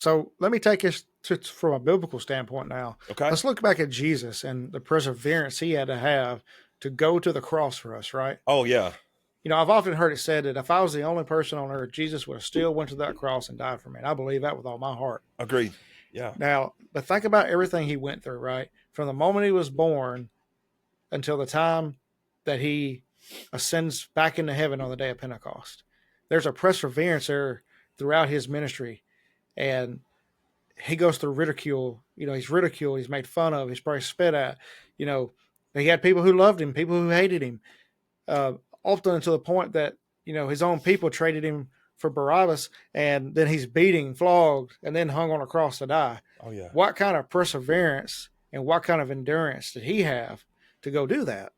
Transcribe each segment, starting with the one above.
So let me take us from a biblical standpoint now. Okay. Let's look back at Jesus and the perseverance he had to have to go to the cross for us, right? Oh yeah. I've often heard it said that if I was the only person on earth, Jesus would have still went to that cross and died for me. And I believe that with all my heart. Agreed. Yeah. Now, but think about everything he went through, right? From the moment he was born until the time that he ascends back into heaven on the day of Pentecost. There's a perseverance there throughout his ministry. And he goes through ridicule. He's ridiculed, he's made fun of, he's probably spit at. You know, he had people who loved him, people who hated him, uh, often to the point that his own people traded him for Barabbas, and then he's beating, flogged, and then hung on a cross to die. Oh yeah. What kind of perseverance and what kind of endurance did he have to go do that?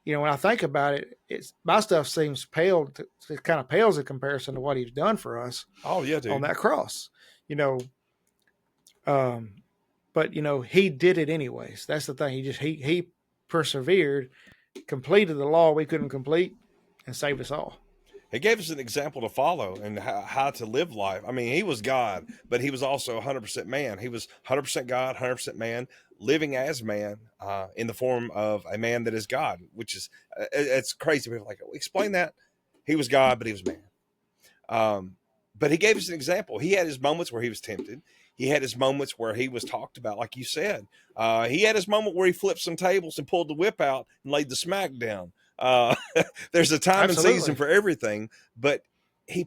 When I think about it, my stuff seems pale. It kind of pales in comparison to what he's done for us Oh yeah, on dude. that cross. You know, um, but he did it anyways. That's the thing. He persevered, completed the law we couldn't complete, and saved us all. He gave us an example to follow and how to live life. I mean, he was God, but he was also 100% man. He was 100% God, 100% man, living as man in the form of a man that is God, which is it's crazy. People are like, explain that. He was God, but he was man. Um, but he gave us an example. He had his moments where he was tempted. He had his moments where he was talked about, like you said. He had his moment where he flipped some tables and pulled the whip out and laid the smack down. Uh, there's a time and season Absolutely. for everything, but he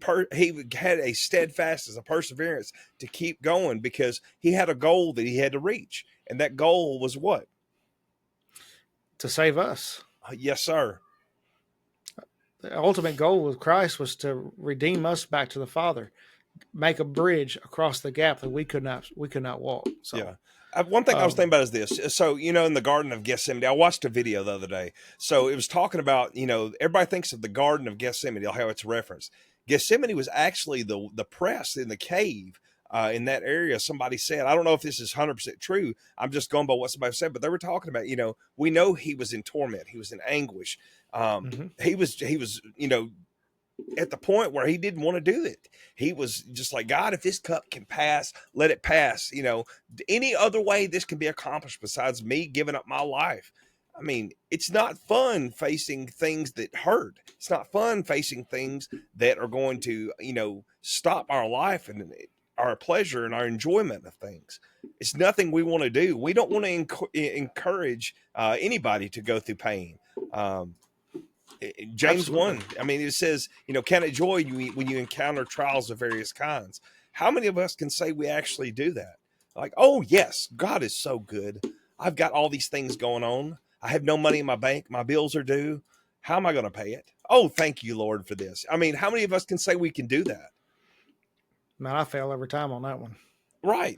had a steadfast as a perseverance to keep going because he had a goal that he had to reach, and that goal was what? To save us. Yes, sir. The ultimate goal with Christ was to redeem us back to the Father, make a bridge across the gap that we could not walk. So, Yeah. One thing I was thinking um, about is this. So, in the Garden of Gethsemane, I watched a video the other day. So it was talking about, everybody thinks of the Garden of Gethsemane, how it's referenced. Gethsemane was actually the press in the cave in that area. Somebody said, I don't know if this is 100% true. I'm just going by what somebody said, but they were talking about, we know he was in torment. He was in anguish. mhm. He was, at the point where he didn't want to do it. He was just like, God, if this cup can pass, let it pass. Any other way this can be accomplished besides me giving up my life. I mean, it's not fun facing things that hurt. It's not fun facing things that are going to, stop our life and our pleasure and our enjoyment of things. It's nothing we want to do. We don't want to encourage anybody to go through pain. Um, James Absolutely. 1, I mean, it says, count it joy when you encounter trials of various kinds. How many of us can say we actually do that? Like, oh, yes, God is so good. I've got all these things going on. I have no money in my bank. My bills are due. How am I going to pay it? Oh, thank you, Lord, for this. I mean, how many of us can say we can do that? Man, I fail every time on that one. Right.